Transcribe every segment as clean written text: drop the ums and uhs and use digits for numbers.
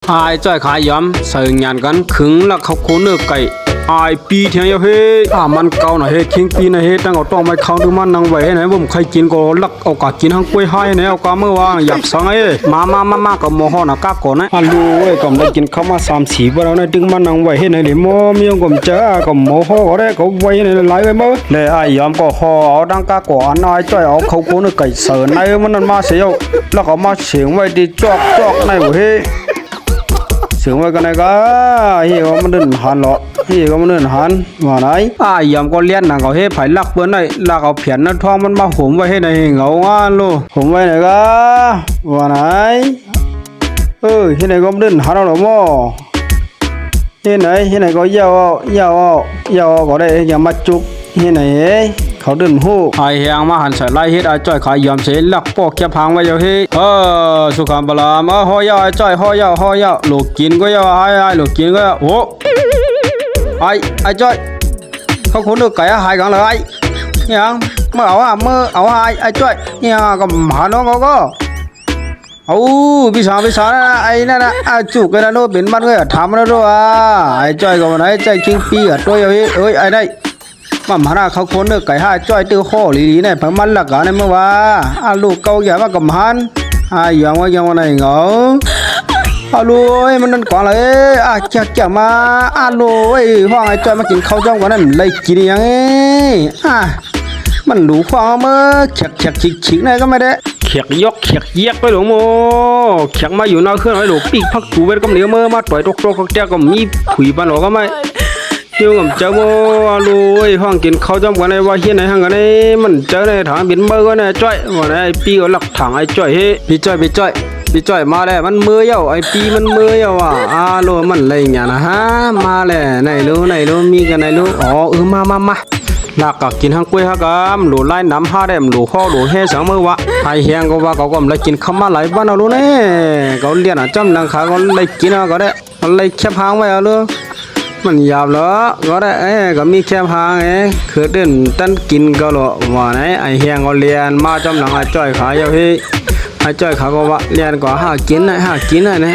ai chơi khá yếm sợ nhàn gắn cứng là khóc khốn nửa cậy ai pi theo nhau hết man cao này hết kinh pi này hết đang ở trong mai không được man năng vậy nàyผมkhai chín có lắc ở cả chín hàng quê hai này ở cả mưa vàng dập sáng ấy mà có mồ hôi nó cáp cổ này alo ấy còn đây chín không mà xàm xí vào đó này đừng man năng vậy hết này để mua miếng còn chớ còn mồ hôi ở đây có vay này lái cái mơ để ai yếm có họ đang cáp cổ anh ai chơi ở khâu khốn nửa cậy sợ nàyมันมาเสียวแล้วก็มาเสียงไว้ดีจอกnày của hếtเสียงไว้กันนะก็เฮียก็มันเดินหันหรอเฮียก็มันเดินหันว่าไหนยามก็เลี้ยนน่ะก็เฮ็ดไผลักเปิ้นได้ลักเอาเพียนน่ะท้องมันมาห่มไว้ให้ในเหงางานโลห่มไว้ไหนก็ว่าไหนเฮ็ดไหนก็มันเดินหันเอาหรอหม้อเฮ็ดไหนก็ยาวก็ได้อย่ามาจุกเฮ็ดไหนเขาเดินหู้ไอ้เฮียงมาหันใส่ไล่เฮ็ดไอ้จ้อยขายยอมเสลักปอกแค่พังไว้อยู่เฮ้สุขามบลามฮอยาไอ้จ้อยฮอยาลูกกินก็ยาไอ้ลูกกินก็โอ้ไอ้จ้อยเขาคนนึกไก่หายกันเลยยังเมื่อเอาไอ้จ้อยเนี่ยก็หาน้องก็เอาพี่สาวนะไอ้นั่นนะจุกกันนะโน้เป็นมันก็ทำแล้วด้วยไอ้จ้อยก็วันไหนใจคิงปีอ่ะตัวอยู่เฮ้ยไอ้ได้มาหาเขาคนเนื้อไก่ห้าจ้อยตื้อข้อหลีเนี่ยพังมันหลักกันในเมื่อวานลูกเกาอย่ามากับมันอย่างว่าไหนเหงาลูกมันนั่นก่อนเลยจะมาลูกห้องไอ้จ้อยมากินข้าวจ้องวันนั้นเลยกินยังไงมันดูความเมื่อเขียกชิกๆเนี่ยก็ไม่ได้เขียกยกเขียกเยียกไปหลวงโมเขียกมาอยู่นอกเครื่องไอ้หลวงปีกพักกูเวทก็เหนียวเมื่อมาต่อยตกเจ้าก็มีผุยบ้านหลวงก็ไม่เที่ยวกับเจ้าโมลูกห้องกินข้าวจ้องวันไหนว่าเฮียไหนห้างกันไหนมันเจอในถังบินเมื่อก็เนี่ยจ้อยวันไหนปีก็หลักถังไอ้จ้อยเฮ้พี่จ้อยมาแล้วมันมือเย้าไอ้ปีมันมือเย้าโลมันอะไรอย่างนะฮะมาแล้วไหนรู้มีกันไหนรู้มาหลักก็กินทั้งกล้วยฮักกันหลูไล่น้ำห้าได้หลูข้อหลูแห่สังมือวะไอ้เฮียงก็ว่าเขาก็เลยกินข้าวมาหลายบ้านเอาลูเนี่ยเขาเลี้ยนจำนังขาเขาเลยกินก็ได้เขาเลยแคบหางไว้เอาลูมันหยาบเหรอก็ได้ก็มีแคบหางคือเดินตั้นกินก็หรอว่าไหนไอ้เฮียงก็เลี้ยนมาจำนังไอ้จ้อยขายเฮ้ยไอ้จ้อยเขาก็ว่าเลี้ยนก็หากินนะ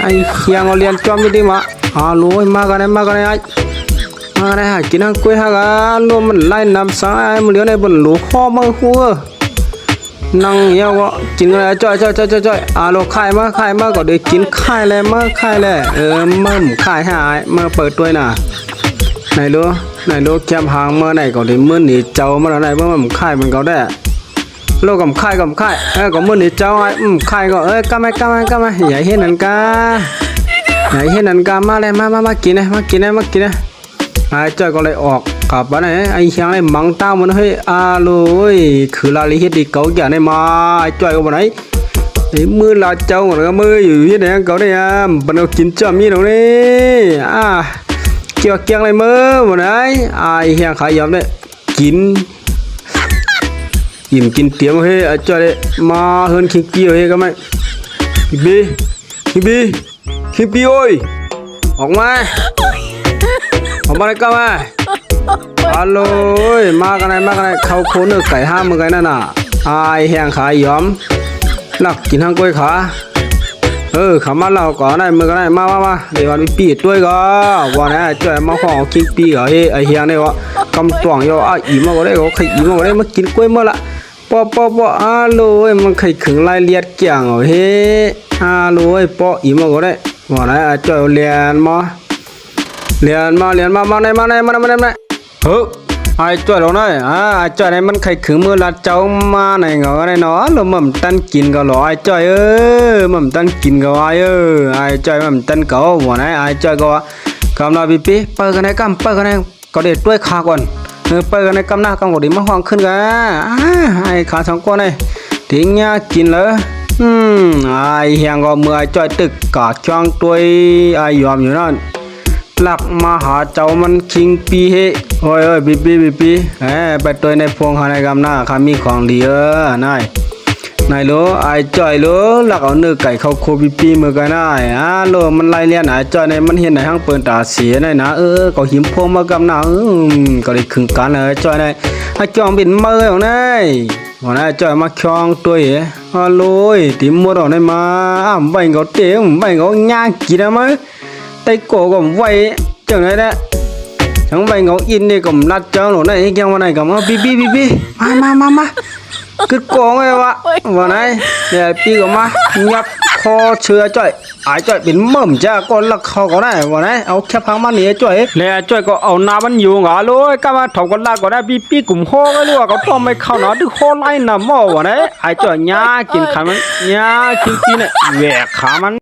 ไอ้เฮียงก็เลี้ยนจอมไม่ดีมาลูมากันไอ้มาได้หากินทั้งกล้วยหากันรวมมันไล่น้ำสายมันเหลือในบนหลูข้อมือหัวนั่งเยาวะกินอะไรจ้อยโลขายมาก็ได้กินขายเลยมาขายเลยมั่มขายหายมาเปิดด้วยน่ะไหนรู้แคบหางเมื่อไหนก็ได้เมื่อนี่เจ้ามาไหนเมื่อมันขายมันก็ได้โลกับขายก็เมื่อนี่เจ้าขายก็กำไมใหญ่เห็นนั่นกามาเลยมากินนะไอ้จ้อยก็เลยออกกลับมาไอ้เฮียงไอ้มังเต้ามันเฮ้ยโลคือลาลิเฮ็ดดีเก่าอย่างได้มาไอ้จ้อยก็มาไหนไอ้มือลาเจ้าก็มืออยู่ที่ไหนเก่าได้มันเอากินจอมมีตรงนี้เกี่ยวอะไรมือมาไหนไอ้เฮียงขายยำได้กินเตรียมเฮ้ยไอ้จ้อยเลยมาเฮิร์นคิงปี้เฮ้ยก็ไม่คิงปี้โอ้ยออกมาเลยก็มาฮัลโหลมากันไหนเขาโคเนื้อไก่ห้ามมือไก่นั่นน่ะไอแห้งขายยอมหลักกินทั้งกล้วยขาขามาเราก่อนได้มือกันไหนมาเดี๋ยววันปีด้วยก็วันนี้จ่อยมาห้องคิงปีก็ไอแห้งเนี่ยว่ากำตวงโยอีมาก็ได้ก็ใครอีมาก็ได้มากินกล้วยเมื่อละปอฮัลโหลมันใครขึงลายเลียดเกี่ยงเฮ้ฮัลโหลปออีมาก็ได้วันนี้จ่อยเรียนมาไอ้จ้อยเราหน่อยไอ้จ้อยnàyมันใครขึงมือละเจ้ามาไหนเหงาไหนเนาะเราหม่ำตันกินก็หรอไอ้จ้อยหม่ำตันกินก็ไอ้จ้อยหม่ำตันเก่าหัวไหนไอ้จ้อยก็กำลังปีเปิดกันไหนก็เด็ดด้วยขาก่อนเปิดกันไหนกำหน้ากำก็ดีมาห้องขึ้นกันไอ้ขาสองก้อนเลยทิ้งยากินเลยไอ้เฮียงก็มือไอ้จ้อยตึกกอดช่องตัวไอ้ยอมอยู่นั่นหลักมาหาเจ้ามันคิงปีเฮโอ้ยบีไปตัวในพวงหาในกำหน้าข้ามีของดีนายรู้ไอ้จ้อยรู้หลักเอาเนื้อไก่เข้าโคปีมือกันได้โลมันไล่เลี้ยนไอ้จ้อยในมันเห็นในห้างเปิดตาเสียในนะก็หิมพวงมากำหน้าก็ได้ขึงกันเลยจ้อยในไอ้จอมบินมือของนาย วันนั้นจ่อยมาคองตัวเอ๋ฮัลโหลติมัวดอกได้มาใบเขาเตะใบเขาย่างกินอะมั้ยไตโกก็ไว้จังไหนแหละทั้งใบเขาอินนี่ก็รัดเจ้าหนูนั่นไอ้แกวันไหนก็มาปีมาคือกองไงวะวันไหนเนี่ยปีก็มายับคอเชือจ่อยไอ้จ่อยเป็นม่อมจ้าก็ลักคอก็ได้วันไหนเอาแค่พังมันนี่จ่อยแล้วจ่อยก็เอาน้ำมันอยู่งาโลยก็มาถกกันลากก็ได้ปีกลุ่มโฮก็รู้ว่าเขาต้องไม่เข้าหนาดึกโฮไล่น้ำหม้อวันไหนไอ้จ่อยย่ากินขามันย่ากินปีเนี่ยแหวกขามัน